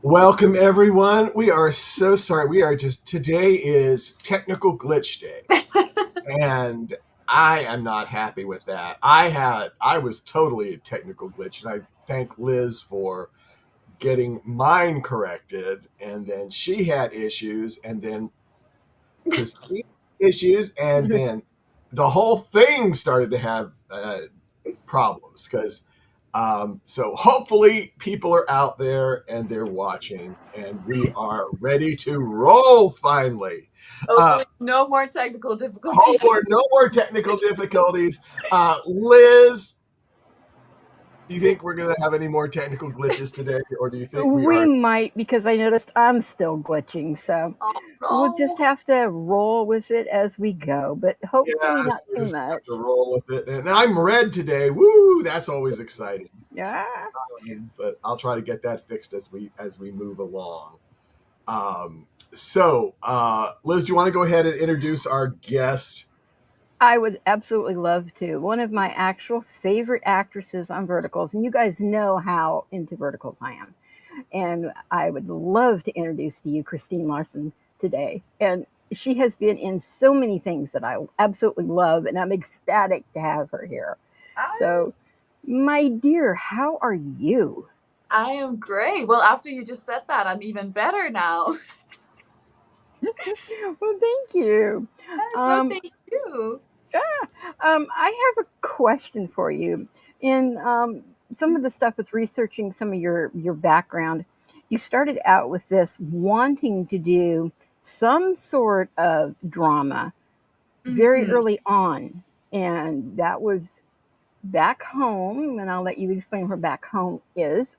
Welcome, everyone. We are so sorry. Today is technical glitch day, and I am not happy with that. I was totally a technical glitch, and I thank Liz for getting mine corrected, and then she had issues, and then Kristine issues, and then the whole thing started to have problems so hopefully people are out there and they're watching, and we are ready to roll finally. Uh, Hopefully, no more technical difficulties. Hope for no more technical difficulties. Liz, do you think we're going to have any more technical glitches today, or do you think we We are? might, because I noticed I'm still glitching, so Oh we'll just no. have to roll with it as we go, but hopefully Yes, not we too just have much. to roll with it. And I'm red today. Woo! That's always exciting. Yeah. But I'll try to get that fixed as we move along. Liz, do you want to go ahead and introduce our guest? I would absolutely love to. One of my actual favorite actresses on Verticals, and you guys know how into Verticals I am. And I would love to introduce to you Kristine Larsen today. And she has been in so many things that I absolutely love, and I'm ecstatic to have her here. So, my dear, how are you? I am great. Well, after you just said that, I'm even better now. Well, thank you. Yes, no, Um, thank you. I have a question for you. In some of the stuff with researching some of your background, you started out with this wanting to do some sort of drama very Mm-hmm. early on, and that was back home. And I'll let you explain where back home is.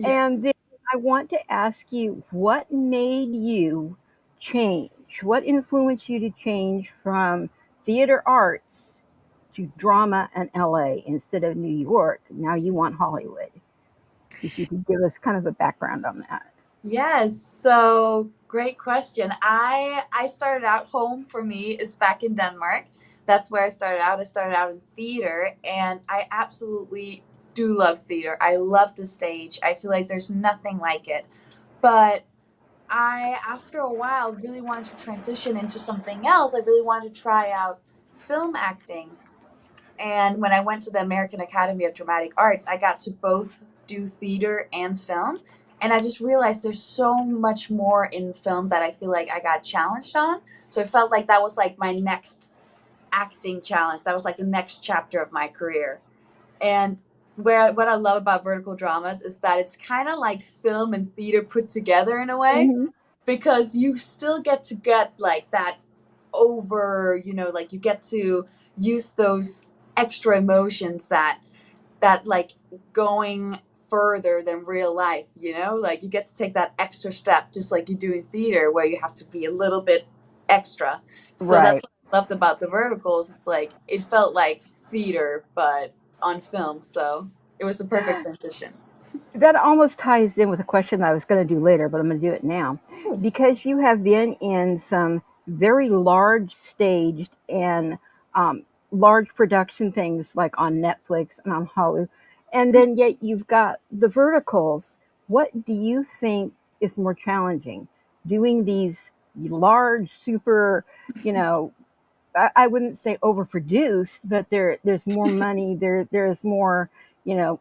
And Yes. then I want to ask you what made you change? What influenced you to change from theater arts to drama in LA instead of New York? Now you want Hollywood. If you could give us kind of a background on that. Yes. So great question. I started out home for me is back in Denmark. That's where I started out. I started out in theater, and I absolutely do love theater. I love the stage. I feel like there's nothing like it. But I, after a while, really wanted to transition into something else. I really wanted to try out film acting. And when I went to the American Academy of Dramatic Arts, I got to both do theater and film. And I just realized there's so much more in film that I feel like I got challenged on. So it felt like that was like my next acting challenge. That was like the next chapter of my career. And what I love about vertical dramas is that it's kind of like film and theater put together in a way, Mm-hmm. because you still get like that like you get to use those extra emotions that like going further than real life, like you get to take that extra step just like you do in theater where you have to be a little bit extra. So that's Right. what I loved about the verticals. It's like it felt like theater but on film, so it was a perfect transition. That almost ties in with a question I was going to do later, but I'm going to do it now. Because you have been in some very large staged and large production things like on Netflix and on Hollywood, and then yet you've got the verticals. What do you think is more challenging? Doing these large, super, you know, I wouldn't say overproduced, but there's more money, there's more, you know,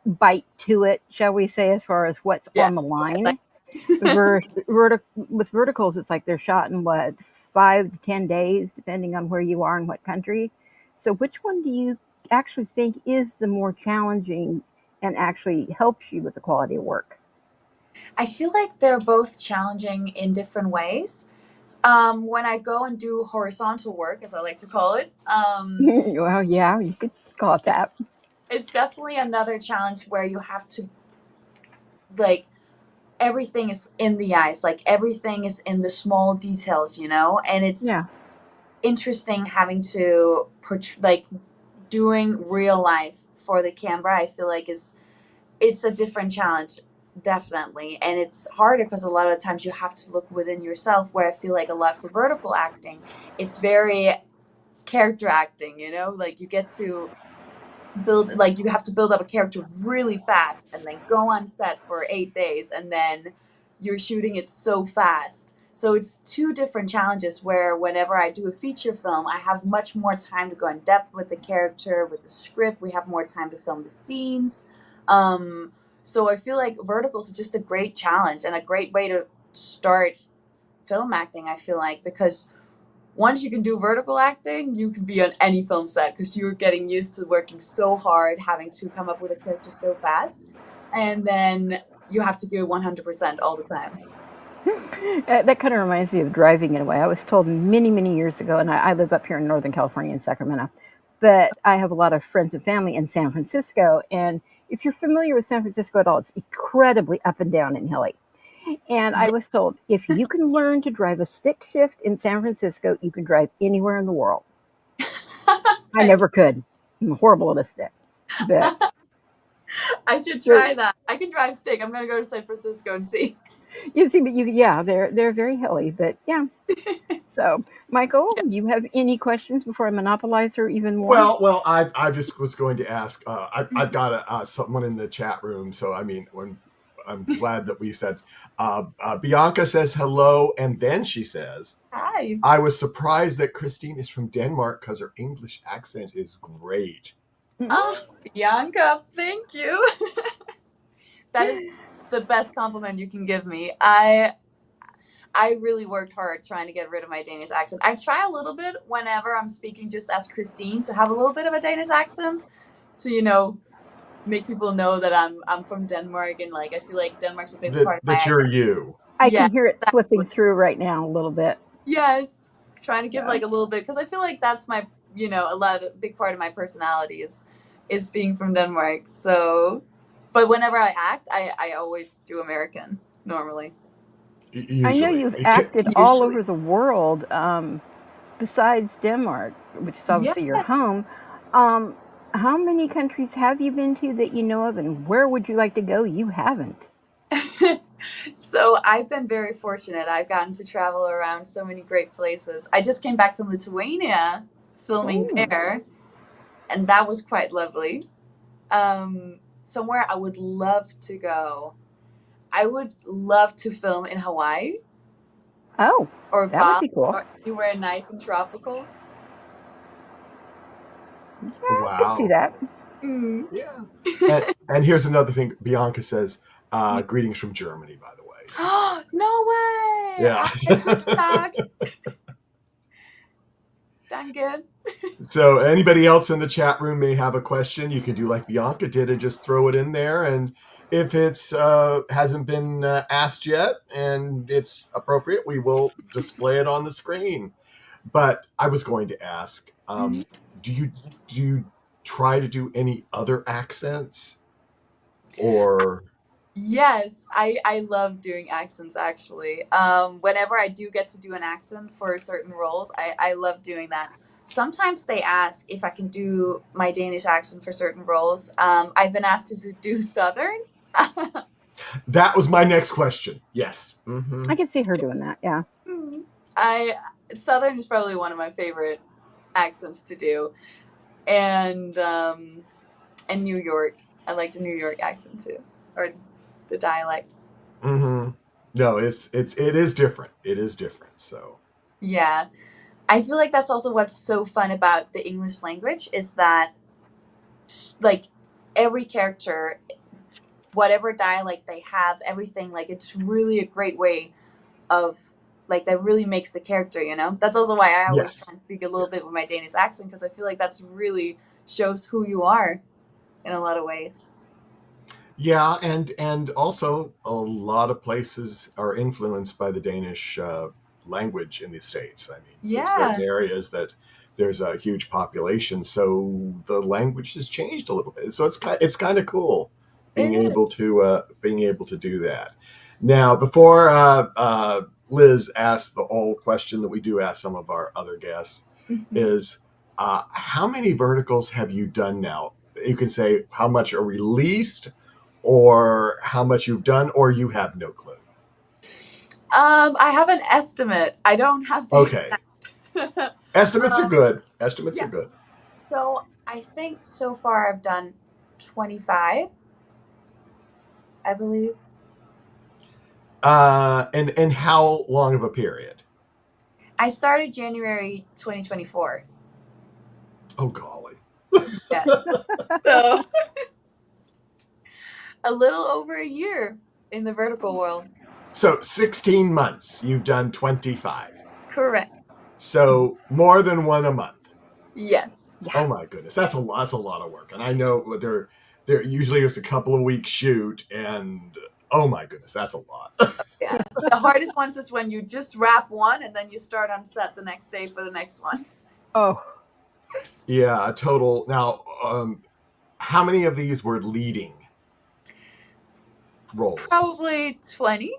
bite to it, shall we say, as far as what's Yeah. on the Like, line. With verticals, it's like they're shot in what 5 to 10 days, depending on where you are and what country. So, which one do you actually think is the more challenging and actually helps you with the quality of work? I feel like they're both challenging in different ways. When I go and do horizontal work, as I like to call it, Well, yeah, you could call it that. it's definitely another challenge where you have to, like, everything is in the eyes, like everything is in the small details, and Yeah. it's interesting having to like doing real life for the camera. I feel like is it's a different challenge, definitely, and it's harder because a lot of the times you have to look within yourself, where I feel like a lot for vertical acting it's very character acting, like you get to you have to build up a character really fast and then go on set for 8 days, and then you're shooting it so fast. So it's two different challenges where whenever I do a feature film, I have much more time to go in depth with the character, with the script. We have more time to film the scenes. So I feel like verticals are just a great challenge and a great way to start film acting, I feel like, because once you can do vertical acting, you can be on any film set because you're getting used to working so hard, having to come up with a character so fast, and then you have to do 100% all the time. That kind of reminds me of driving in a way. I was told many, many years ago, and I live up here in Northern California in Sacramento, but I have a lot of friends and family in San Francisco. And if you're familiar with San Francisco at all, it's incredibly up and down and hilly. And I Yeah. was told if you can learn to drive a stick shift in San Francisco, you can drive anywhere in the world. I never could. I'm horrible at a stick. But I should try that. I can drive stick. I'm gonna go to San Francisco and see. you see, but yeah, they're very hilly. But yeah. So, Michael, Yeah. do you have any questions before I monopolize her even more? Well, I just was going to ask. I've got someone in the chat room, so I mean, I'm glad that we said. Bianca says hello, and then she says, Hi. "I was surprised that Kristine is from Denmark because her English accent is great." Oh, Bianca, thank you. That is the best compliment you can give me. I really worked hard trying to get rid of my Danish accent. I try a little bit whenever I'm speaking just as Kristine to have a little bit of a Danish accent to make people know that I'm from Denmark, and like I feel like Denmark's a big part of my That you're identity. you. I Yeah, can hear it slipping exactly. through right now a little bit. Yes, trying to give Yeah. like a little bit because I feel like that's my a big part of my personality is being from Denmark. So, but whenever I act, I always do American normally. I know Usually, you've acted all Usually. over the world besides Denmark, which is Yeah. obviously your home. Um, how many countries have you been to that you know of, and where would you like to go you haven't? So I've been very fortunate. I've gotten to travel around so many great places. I just came back from Lithuania filming Ooh. there, and that was quite lovely. Somewhere I would love to go. I would love to film in Hawaii Oh, or that would Bali be cool. or anywhere nice and tropical. Yeah, I could see wow. that. Mm. Yeah. And here's another thing. Bianca says, "Greetings from Germany," by the way. No way! Yeah. Hi, guten Tag. Danke. So anybody else in the chat room may have a question. You can do like Bianca did and just throw it in there. And if it's hasn't been asked yet and it's appropriate, we will display it on the screen. But I was going to ask, do you try to do any other accents or? Yes, I love doing accents actually. Whenever I do get to do an accent for certain roles, I love doing that. Sometimes they ask if I can do my Danish accent for certain roles. I've been asked to do Southern. That was my next question. Yes. I can see her doing that. Yeah. I Southern is probably one of my favorite accents to do, and New York. I like the New York accent too, or the dialect. Mm-hmm. No, it is different. It is different. So Yeah. I feel like that's also what's so fun about the English language is that like every character, whatever dialect they have, everything, like it's really a great way of like that really makes the character. That's also why I always try yes, and speak a little bit yes. with my Danish accent because I feel like that's really shows who you are in a lot of ways. Yeah, and also a lot of places are influenced by the Danish language in the States. I mean, there's certain Yeah, areas that there's a huge population, so the language has changed a little bit. So it's kind of cool it is. being able to do that. Now, before Liz asks the old question that we do ask some of our other guests, is how many verticals have you done now? You can say how much are released or how much you've done, or you have no clue. I have an estimate. I don't have the Okay. exact. Estimates are um, good. Estimates are yeah. good. So I think so far I've done 25, I believe. And how long of a period? I started January 2024. Oh golly. Yes. So a little over a year in the vertical world. So 16 months, you've done 25. Correct. So more than one a month. Yes. Yeah. Oh my goodness, that's a lot of work. And I know there usually is a couple of weeks shoot, and oh my goodness, that's a lot. Yeah. The hardest ones is when you just wrap one and then you start on set the next day for the next one. Oh, Yeah, total. Now, how many of these were leading roles? Probably 20.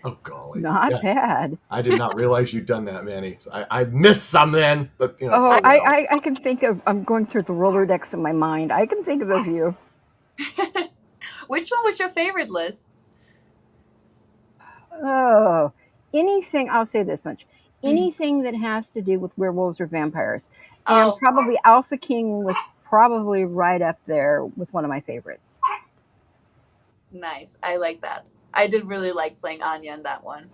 Oh golly, not yeah. bad. I did not realize you'd done that many. I missed some then, but you know. Oh, well. I can think of, I'm going through the Rolodex in my mind. I can think of a few. Which one was your favorite, Liz? Oh, anything, I'll say this much. Mm. Anything that has to do with werewolves or vampires. And Oh, probably Alpha King was probably right up there with one of my favorites. nice. I like that. I did really like playing Anya in that one.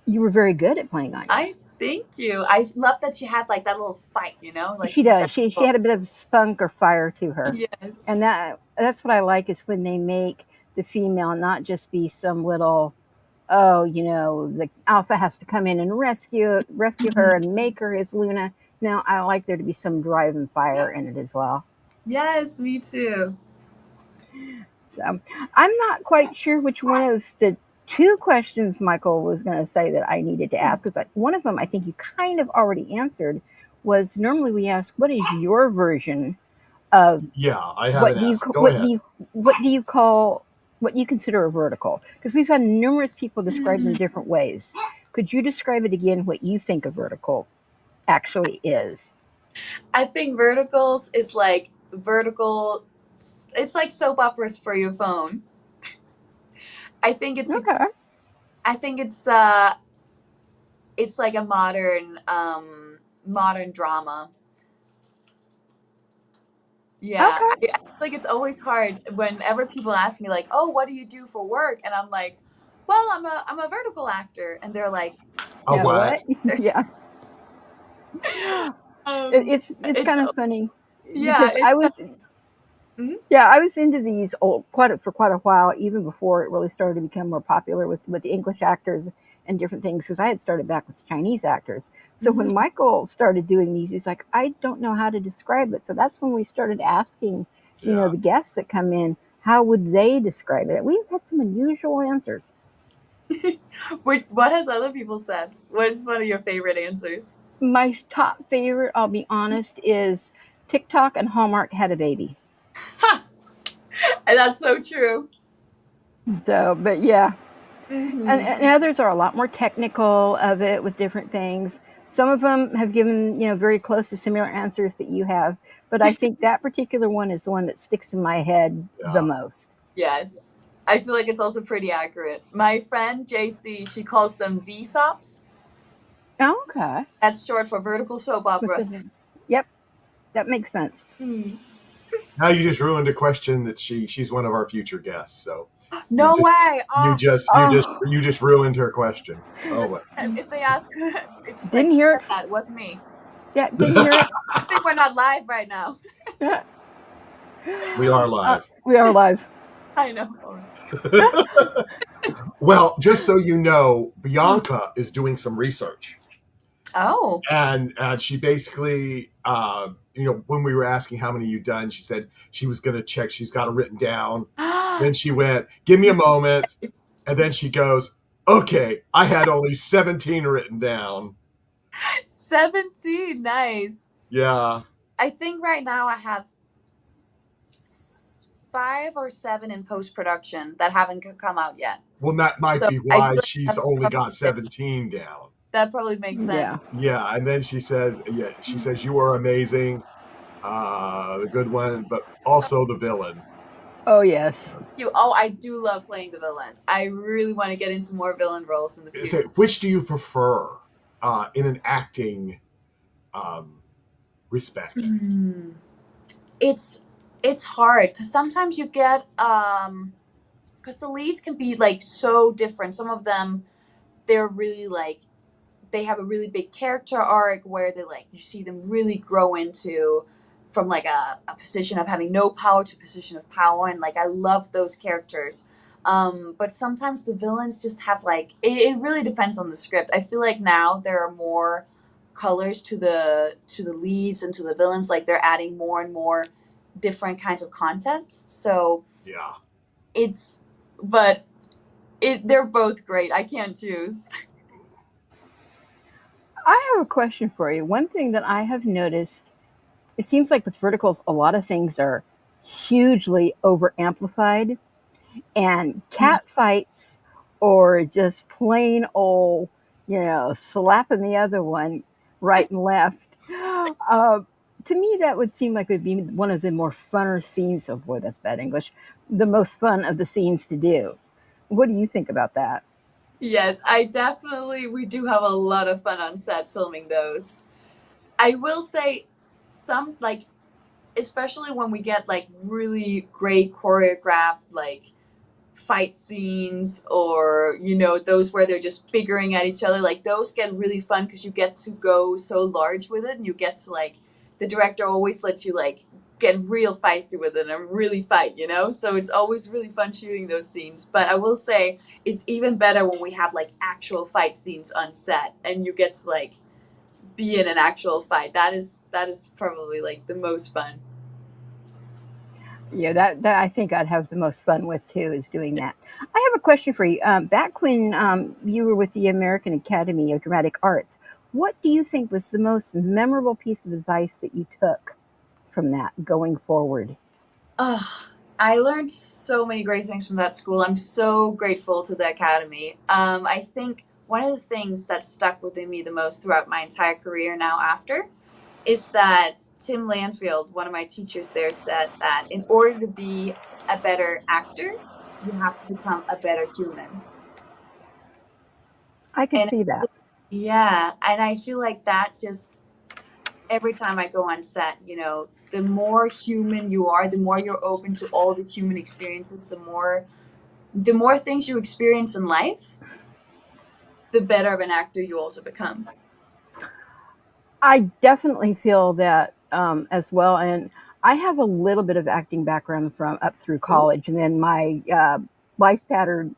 You were very good at playing Anya. Thank you. I love that she had like that little fight, you know? Like She does. She had a bit of spunk or fire to her. Yes. And that's what I like, is when they make the female not just be some little, oh, you know, the alpha has to come in and rescue her and make her his Luna. No, I like there to be some drive and fire in it as well. Yes, me too. So I'm not quite sure which one of the two questions Michael was going to say that I needed to ask, because one of them I think you kind of already answered. Was normally we ask, what is your version of Yeah, I haven't asked. Go ahead. what do you call, what do you consider a vertical? Because we've had numerous people describe them different ways. Could you describe it again, what you think a vertical actually is? I think verticals is like vertical. It's like soap operas for your phone. I think it's. Okay. I think it's like a modern drama. Yeah, Okay. I feel like it's always hard whenever people ask me like, "Oh, what do you do for work?" And I'm like, "Well, I'm a vertical actor," and they're like, A what? Yeah. It's kind of funny, yeah, because I was Mhm. yeah, I was into these for quite a while, even before it really started to become more popular with the English actors and different things. Because I had started back with Chinese actors. So when Michael started doing these, he's like, I don't know how to describe it. So that's when we started asking, Yeah. the guests that come in, how would they describe it? We've had some unusual answers. What has other people said? What is one of your favorite answers? My top favorite, I'll be honest, is TikTok and Hallmark had a baby. And that's so true. So, but yeah. Mm-hmm. And others are a lot more technical of it with different things. Some of them have given, very close to similar answers that you have. But I think that particular one is the one that sticks in my head the most. Yes. I feel like it's also pretty accurate. My friend JC, she calls them VSOPs. Oh, okay. That's short for vertical soap operas. Yep. That makes sense. Now you just ruined a question that she's one of our future guests. So no way. You just ruined her question. Oh, well. If they ask her, if she's Didn't like, hear it. That was me. Yeah, didn't hear it. I think we're not live right now. We are live. We are live. I know. Well, just so you know, Bianca is doing some research. Oh. And she basically, when we were asking how many you'd done, she said she was going to check. She's got it written down. Then she went, give me a moment. And then she goes, okay, I had only 17 written down. 17, nice. Yeah. I think right now I have 5 or 7 in post-production that haven't come out yet. Well, that might be why she's only got 17 down. That probably makes sense. Yeah, and then she says, you are amazing, the good one, but also the villain. Oh, yes. Thank you. Oh, I do love playing the villain. I really want to get into more villain roles in the future. Which do you prefer in an acting respect? it's hard because sometimes you get because the leads can be like so different. Some of them, they're really like, they have a really big character arc where they like, you see them really grow into from like a position of having no power to a position of power, and like I love those characters. But sometimes the villains just have like, it really depends on the script. I feel like now there are more colors to the leads and to the villains, like they're adding more and more different kinds of content. So Yeah. it's, but they're both great. I can't choose. I have a question for you. One thing that I have noticed, it seems like with verticals, a lot of things are hugely over amplified, and cat fights or just plain old, slapping the other one right and left. Uh, to me, that would seem like it would be one of the more funner scenes. Oh boy, that's bad English. The most fun of the scenes to do. What do you think about that? Yes, we do have a lot of fun on set filming those. I will say some, like, especially when we get like really great choreographed, like fight scenes, or those where they're just figuring at each other, like those get really fun because you get to go so large with it, and you get to like, the director always lets you like get real feisty with it and really fight. So it's always really fun shooting those scenes. But I will say it's even better when we have like actual fight scenes on set and you get to like be in an actual fight. That is probably like the most fun. Yeah, that I think I'd have the most fun with too, is doing that. I have a question for you. Back when you were with the American Academy of Dramatic Arts, what do you think was the most memorable piece of advice that you took from that going forward? Oh, I learned so many great things from that school. I'm so grateful to the academy. I think one of the things that stuck within me the most throughout my entire career now after is that Tim Lanfield, one of my teachers there, said that in order to be a better actor, you have to become a better human. I could And see that. yeah, and I feel like that just every time I go on set, the more human you are, the more you're open to all the human experiences, the more things you experience in life, the better of an actor you also become. I definitely feel that as well. And I have a little bit of acting background from up through Ooh. college, and then my life pattern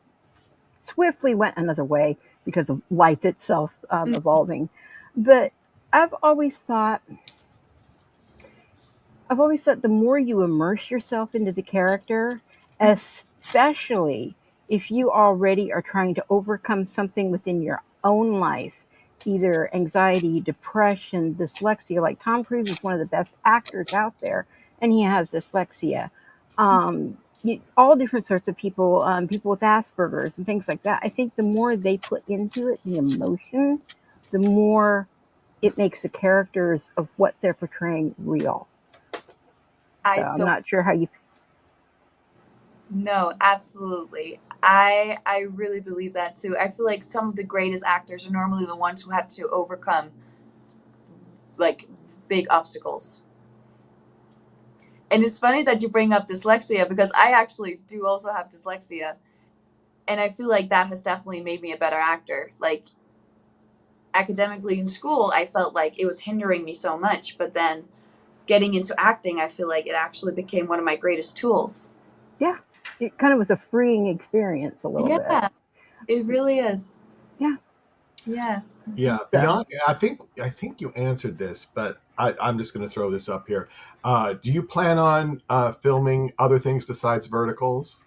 swiftly went another way because of life itself evolving. But I've always thought I've always thought the more you immerse yourself into the character, especially if you already are trying to overcome something within your own life, either anxiety, depression, dyslexia, like Tom Cruise is one of the best actors out there, and he has dyslexia. All different sorts of people, people with Asperger's and things like that. I think the more they put into it, the emotion, the more it makes the characters of what they're portraying real. So I I'm so not sure how you. No, absolutely. I really believe that too. I feel like some of the greatest actors are normally the ones who had to overcome like big obstacles. And it's funny that you bring up dyslexia because I actually do also have dyslexia, and I feel like that has definitely made me a better actor. Like academically in school, I felt like it was hindering me so much, but then getting into acting, I feel like it actually became one of my greatest tools. Yeah, it kind of was a freeing experience a little bit. Yeah, it really is. Yeah. Yeah. Yeah, So beyond, I think you answered this, but I'm just going to throw this up here. Do you plan on filming other things besides verticals?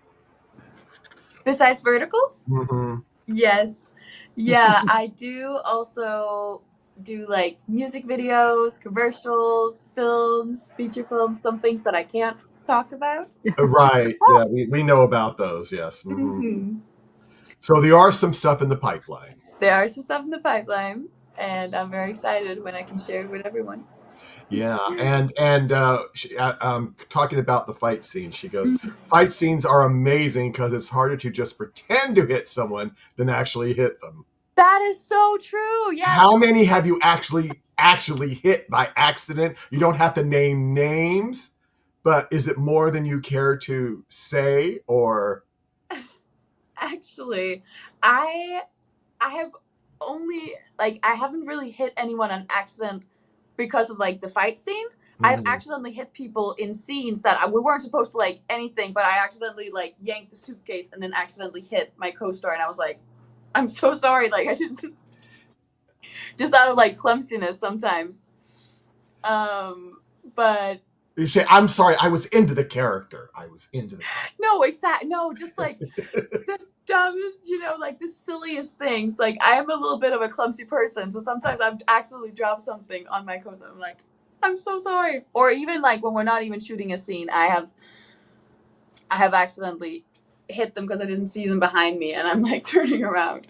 Besides verticals? Hmm. Yes. Yeah, I do also do like music videos, commercials, films, feature films, some things that I can't talk about. Right. Yeah, we know about those. Yes. Hmm. Hmm. So there are some stuff in the pipeline. There are some stuff in the pipeline, and I'm very excited when I can share it with everyone. Yeah, and talking about the fight scene, she goes, "Fight scenes are amazing because it's harder to just pretend to hit someone than actually hit them." That is so true. Yes. How many have you actually hit by accident? You don't have to name names, but is it more than you care to say, or? Actually, I have only like I haven't really hit anyone on accident because of like the fight scene. I've accidentally hit people in scenes that we weren't supposed to like anything, but I accidentally like yanked the suitcase and then accidentally hit my co-star, and I was like, I'm so sorry. Like I didn't just out of like clumsiness sometimes. But You say, I'm sorry, I was into the character. no, exactly. No, just like the dumbest, like the silliest things. Like I am a little bit of a clumsy person, so sometimes I've accidentally dropped something on my co-star. I'm like, I'm so sorry. Or even like when we're not even shooting a scene, I have accidentally hit them because I didn't see them behind me, and I'm like turning around.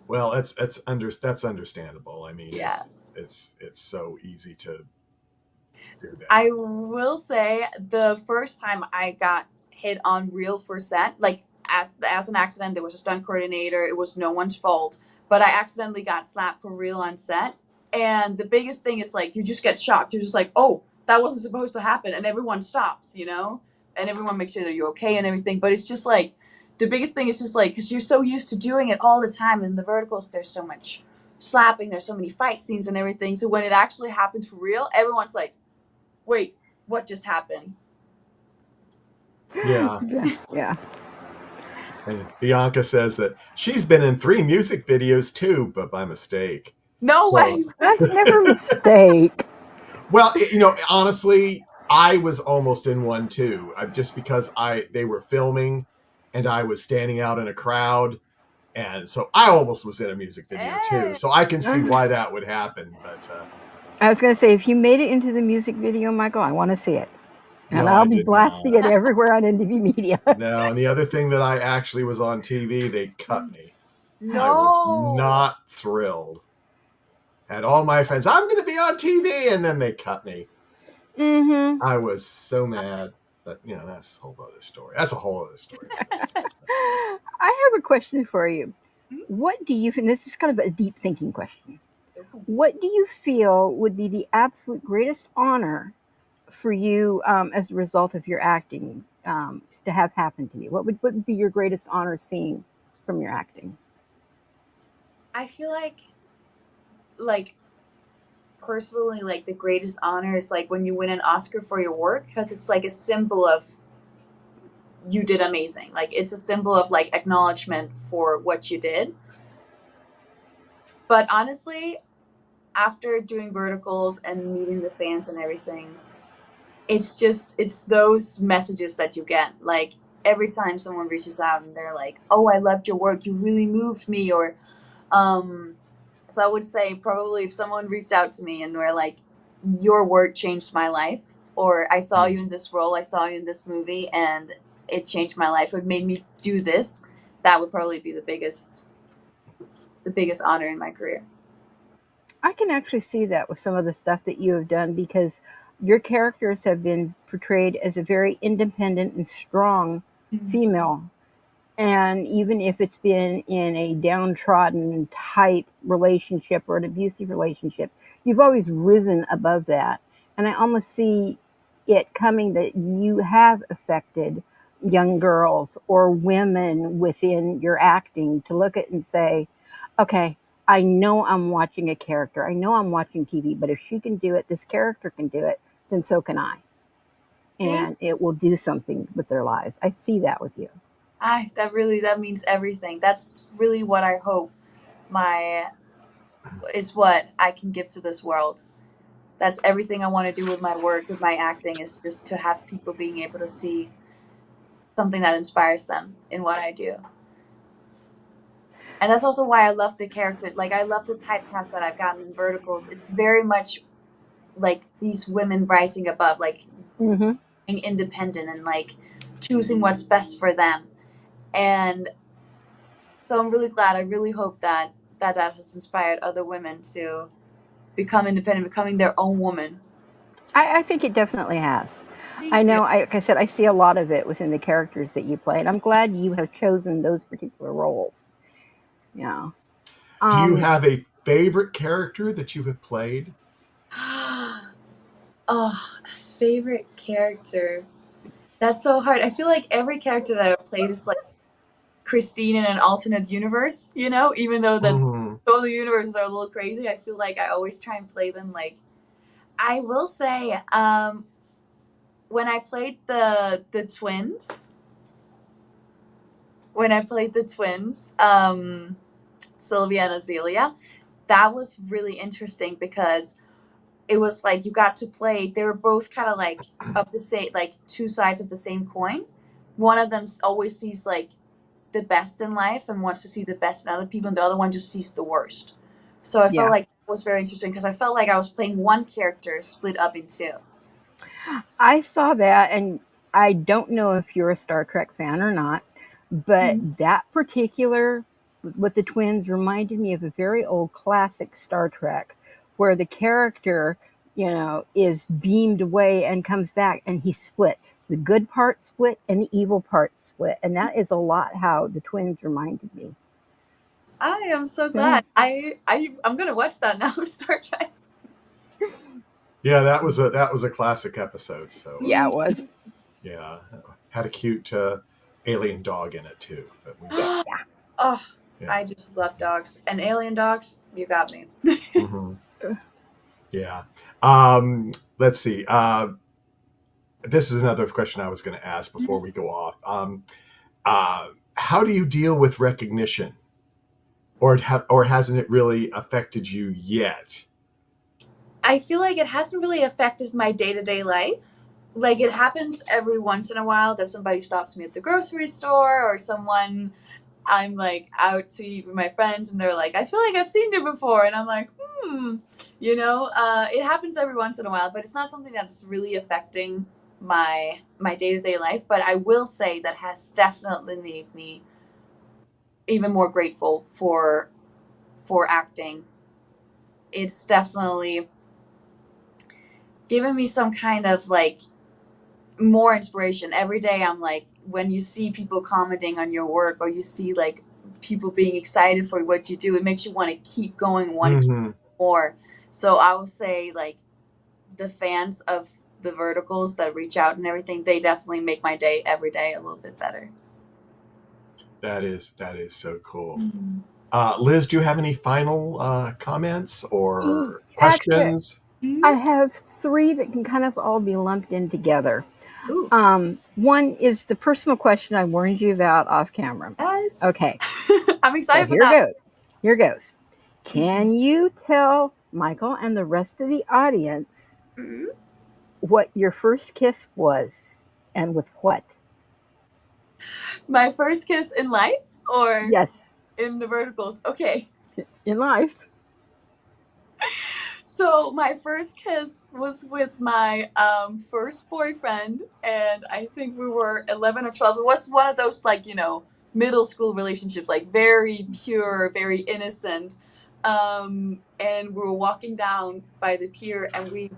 Well, that's understandable. I mean, Yeah. it's so easy to do that. I will say the first time I got hit on real for set, like as an accident, there was a stunt coordinator. It was no one's fault, but I accidentally got slapped for real on set. And the biggest thing is like you just get shocked. You're just like, oh, that wasn't supposed to happen, and everyone stops, and everyone makes sure that you're okay and everything. But it's just like the biggest thing is just like because you're so used to doing it all the time. In the verticals, there's so much slapping, there's so many fight scenes and everything. So when it actually happens for real, everyone's like, wait, what just happened? Yeah. Yeah. And Bianca says that she's been in 3 music videos too, but by mistake. No way. That's never a mistake. Well, honestly, I was almost in one too. Just because they were filming, and I was standing out in a crowd, and so I almost was in a music video too. So I can see why that would happen. But I was going to say, if you made it into the music video, Michael, I want to see it. And no, I'll I be did blasting not. it everywhere on NDB Media. No, and the other thing that I actually was on TV, they cut me. No. I was not thrilled. And all my friends, I'm going to be on TV, and then they cut me. Mm-hmm. I was so mad. But, that's a whole other story. I have a question for you. What do you think? This is kind of a deep thinking question. What do you feel would be the absolute greatest honor for you as a result of your acting to have happened to you? What would be your greatest honor seeing from your acting? I feel like personally, like the greatest honor is like when you win an Oscar for your work, because it's like a symbol of you did amazing. Like it's a symbol of like acknowledgement for what you did. But honestly, after doing verticals and meeting the fans and everything, it's those messages that you get. Like every time someone reaches out and they're like, oh, I loved your work, you really moved me. Or so I would say probably if someone reached out to me and were like, your work changed my life, or I saw you in this role, I saw you in this movie, and it changed my life, it made me do this, that would probably be the biggest honor in my career. I can actually see that with some of the stuff that you have done because your characters have been portrayed as a very independent and strong female. And even if it's been in a downtrodden type relationship or an abusive relationship, you've always risen above that. And I almost see it coming that you have affected young girls or women within your acting to look at and say, okay, I know I'm watching a character. I know I'm watching TV, but if she can do it, this character can do it, then so can I. And it will do something with their lives. I see that with you. That means everything. That's really what I hope is what I can give to this world. That's everything I want to do with my work, with my acting, is just to have people being able to see something that inspires them in what I do. And that's also why I love the character. Like, I love the typecast that I've gotten in verticals. It's very much like these women rising above, like being independent and like choosing what's best for them. And so I'm really glad. I really hope that has inspired other women to become independent, becoming their own woman. I think it definitely has. I know, like I said, I see a lot of it within the characters that you play, and I'm glad you have chosen those particular roles. Yeah. Do you have a favorite character that you have played? Oh, favorite character. That's so hard. I feel like every character that I've played is like Kristine in an alternate universe, you know? Even though Mm-hmm. all the universes are a little crazy, I feel like I always try and play them like. I will say, when I played the twins, Sylvia and Azealia, that was really interesting because it was like you got to play. They were both kind of like of the same, like two sides of the same coin. One of them always sees like the best in life and wants to see the best in other people, and the other one just sees the worst. So I felt Yeah. like that was very interesting because I felt like I was playing one character split up in two. I saw that, and I don't know if you're a Star Trek fan or not, but Mhm. that particular with the twins reminded me of a very old classic Star Trek where the character, is beamed away and comes back and he's split. The good part split and the evil part split. And that is a lot how the twins reminded me. I am so So, yeah. glad. I'm gonna watch that now. Star Trek. Yeah, that was a classic episode. So Yeah, it was. yeah, had a cute alien dog in it too. But Yeah. Oh, yeah. I just love dogs and alien dogs. You got me. Mm-hmm. Yeah. Let's see. This is another question I was going to ask before we go off. How do you deal with recognition, or hasn't it really affected you yet? I feel like it hasn't really affected my day-to-day life. Like it happens every once in a while that somebody stops me at the grocery store or someone I'm like out to eat with my friends and they're like, I feel like I've seen you before. And I'm like, it happens every once in a while, but it's not something that's really affecting my day-to-day life. But I will say that has definitely made me even more grateful for acting. It's definitely given me some kind of like more inspiration. Every day I'm like, when you see people commenting on your work or you see like people being excited for what you do, it makes you want to keep going, want to keep Mm-hmm. more. So I would say like the fans of the verticals that reach out and everything, they definitely make my day every day a little bit better. That is so cool. Liz, do you have any final comments or Actually, questions? I have three that can kind of all be lumped in together. Ooh, One is the personal question I warned you about off camera. yes. Okay, I'm so excited for here that. goes. Here goes. Can you tell Michael and the rest of the audience Mhm. what your first kiss was and with what? My first kiss in life or Yes, in the verticals? Okay. in life. So my first kiss was with my first boyfriend, and I think we were 11 or 12. It was one of those like middle school relationships, like very pure, very innocent. And we were walking down by the pier, and we,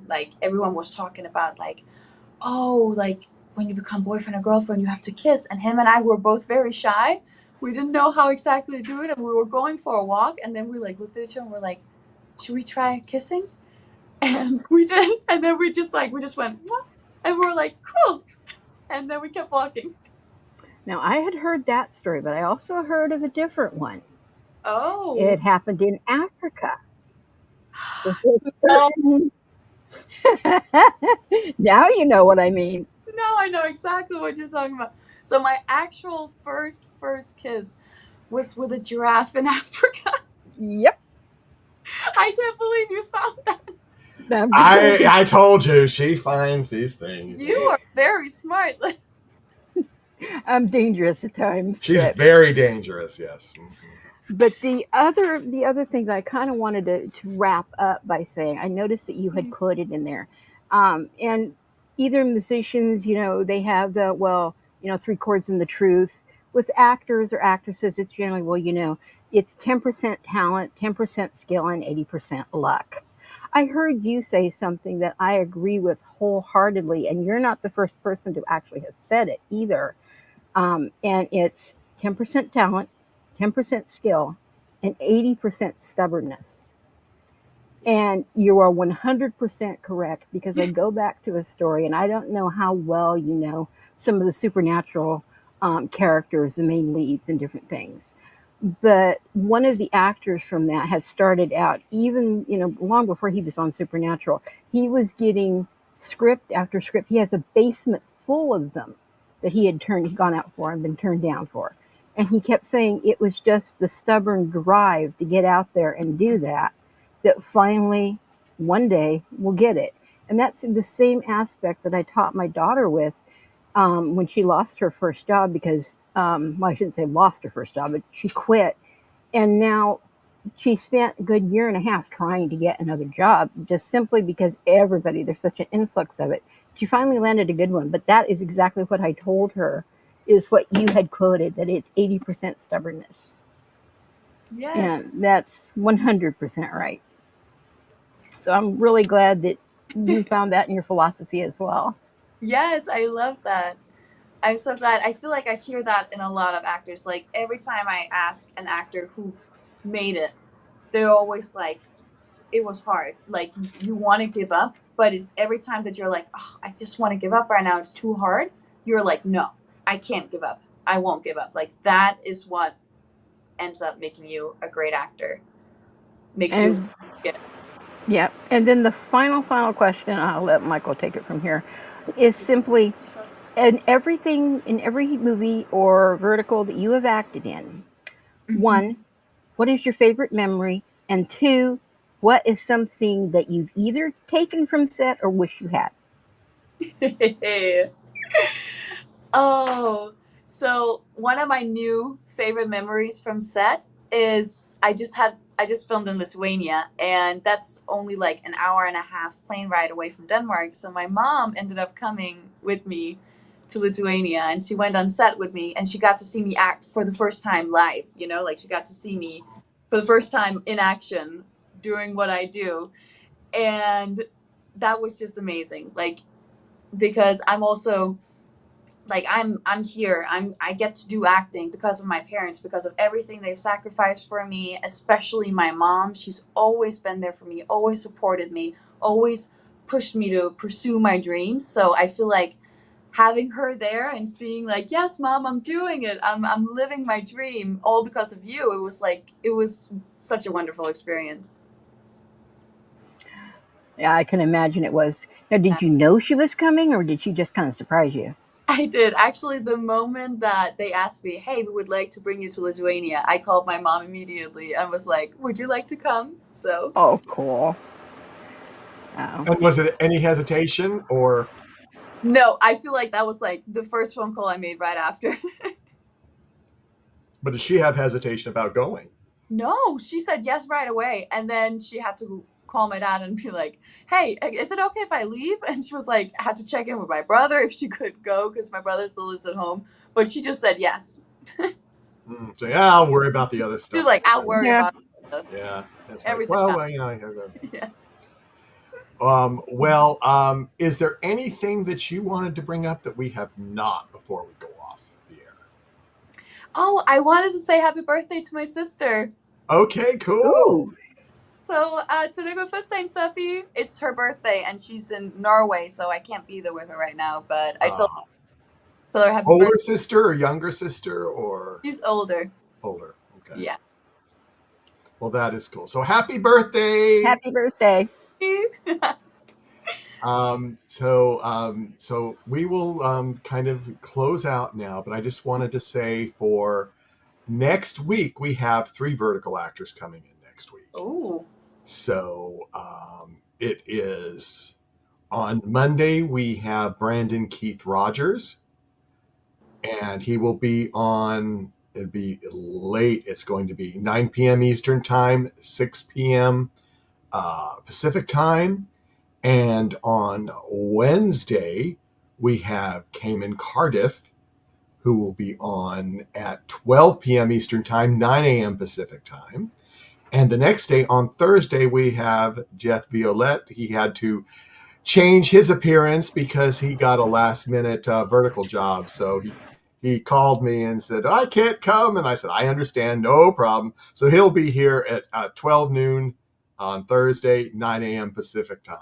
like everyone was talking about like, oh, like when you become boyfriend or girlfriend, you have to kiss. And him and I were both very shy. We didn't know how exactly to do it, and we were going for a walk, and then we like looked at each other and we're like, should we try kissing? And we did. And then we just went, "Mwah," and we were like, cool. And then we kept walking. Now, I had heard that story, but I also heard of a different one. Oh, It happened in Africa with a no, certain. Now you know what I mean. no, I know exactly what you're talking about. So my actual first kiss was with a giraffe in Africa. Yep. I can't believe you found that. I'm just saying. I told you she finds these things. You are very smart, Liz. I'm dangerous at times, She's very dangerous. Yes. but the other thing that I kind of wanted to wrap up by saying, I noticed that you had put it in there, and either musicians, they have the three chords and the truth. With actors or actresses, it's generally it's 10% talent, 10% skill, and 80% luck. I heard you say something that I agree with wholeheartedly, and you're not the first person to actually have said it either. And it's 10% talent, 10% skill, and 80% stubbornness. And you are 100% correct, because I go back to a story, and I don't know how well you know some of the supernatural characters, the main leads, and different things. But one of the actors from that has started out, even long before he was on Supernatural. He was getting script after script. He has a basement full of them that he'd gone out for and been turned down for. And he kept saying it was just the stubborn drive to get out there and do that finally one day will get it. And that's the same aspect that I taught my daughter with when she lost her first job, because, well, I shouldn't say lost her first job, but she quit. And now she spent a good year and a half trying to get another job, just simply because there's such an influx of it. She finally landed a good one, but that is exactly what I told her, is what you had quoted, that it's 80% stubbornness. Yes. And that's 100% right. So I'm really glad that you found that in your philosophy as well. Yes, I love that. I'm so glad. I feel like I hear that in a lot of actors. Like every time I ask an actor who made it, they're always like, it was hard. Like you want to give up, but it's every time that you're like, oh, I just want to give up right now. It's too hard. You're like, no, I can't give up. I won't give up. Like that is what ends up making you a great actor. Makes you And get yeah, and then the final question, I'll let Michael take it from here, is simply, in every movie or vertical that you have acted in, one, what is your favorite memory? And two, what is something that you've either taken from set or wish you had? Oh, so one of my new favorite memories from set is I just filmed in Lithuania, and that's only like an hour and a half plane ride away from Denmark. So my mom ended up coming with me to Lithuania, and she went on set with me, and she got to see me act for the first time live, like she got to see me for the first time in action doing what I do. And that was just amazing. Like because I'm also like I'm here. I get to do acting because of my parents, because of everything they've sacrificed for me, especially my mom. She's always been there for me, always supported me, always pushed me to pursue my dreams. So I feel like having her there and seeing like, yes, mom, I'm doing it. I'm living my dream all because of you. It was such a wonderful experience. Yeah, I can imagine it was. Now, did you know she was coming, or did she just kind of surprise you? I did. Actually, the moment that they asked me, hey, we would like to bring you to Lithuania, I called my mom immediately and was like, would you like to come? So, Oh, cool. Oh. And was it any hesitation, or no, I feel like that was like the first phone call I made right after. but did she have hesitation about going? No, she said yes right away. And then she had to call my dad and be like, hey, is it okay if I leave? And she was like, I had to check in with my brother if she could go because my brother still lives at home. But she just said yes. So yeah, I'll worry about the other She was stuff like, I'll later. worry Yeah. about Yeah, it's like, everything else. well, I have a. Yes. Is there anything that you wanted to bring up that we have not before we go off the air? Oh, I wanted to say happy birthday to my sister. Okay, cool. Ooh. So, today go first time, Sophie. It's her birthday, and she's in Norway, so I can't be there with her right now. But I told her happy birthday. Older sister or younger sister or She's older. older? Okay. Yeah. Well, that is cool. So happy birthday. Happy birthday. So we will kind of close out now, but I just wanted to say for next week we have 3 vertical actors coming in next week. Oh. So it is on Monday we have Brandon Keith Rogers, and he will be on. It'll be late. It's going to be 9 p.m. Eastern time, 6 p.m. Pacific time. And on Wednesday, we have Cayman Cardiff, who will be on at 12 p.m. Eastern Time, 9 a.m. Pacific Time. And the next day, on Thursday, we have Jeff Violette. He had to change his appearance because he got a last-minute vertical job. So he called me and said, I can't come. And I said, I understand, no problem. So he'll be here at 12 noon on Thursday, 9 a.m. Pacific time.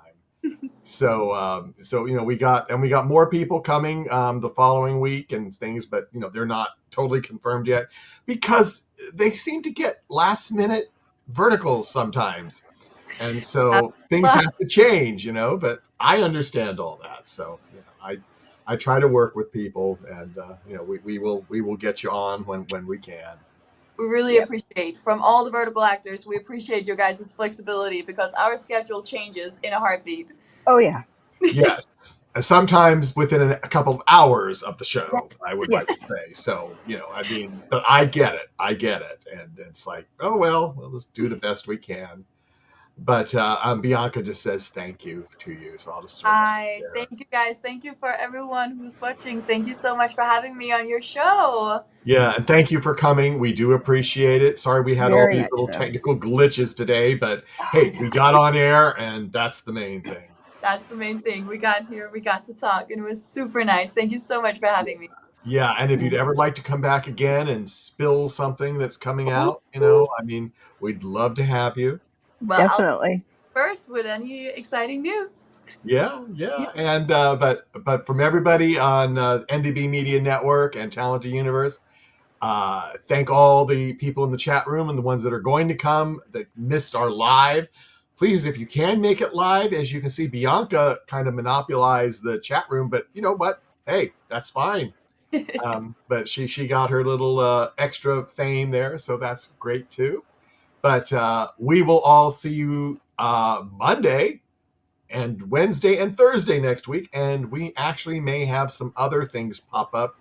So we got more people coming the following week and things, but they're not totally confirmed yet because they seem to get last minute verticals sometimes, and so things have to change. But I understand all that, so I try to work with people, and we will get you on when we can. We really Yep. appreciate, from all the vertical actors, we appreciate your guys' flexibility because our schedule changes in a heartbeat. Oh yeah. Yes. Sometimes within a couple of hours of the show, I would like to Yes. say. So, but I get it. And it's like, oh, well, we'll just do the best we can. But Bianca just says thank you to you. So I'll just throw that there. Thank you guys. Thank you for everyone who's watching. Thank you so much for having me on your show. Yeah, and thank you for coming. We do appreciate it. Sorry we had all Very these much little so. technical glitches today, but hey, we got on air, and that's the main thing. That's the main thing. We got here, we got to talk, and it was super nice. Thank you so much for having me. Yeah, and if you'd ever like to come back again and spill something that's coming out, we'd love to have you. Well, Definitely. first with any exciting news. Yeah. And but from everybody on NDB Media Network and Talented Universe, thank all the people in the chat room and the ones that are going to come that missed our live. Please, if you can make it live, as you can see, Bianca kind of monopolized the chat room, but you know what? Hey, that's fine. But she got her little extra fame there, so that's great too. But we will all see you Monday and Wednesday and Thursday next week, and we actually may have some other things pop up.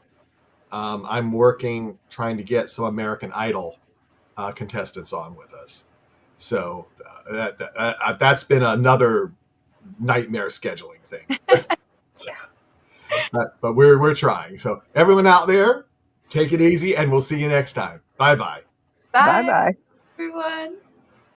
I'm working trying to get some American Idol contestants on with us, so that's been another nightmare scheduling thing. But we're trying. So everyone out there, take it easy, and we'll see you next time. Bye-bye. Bye, Bye bye. everyone.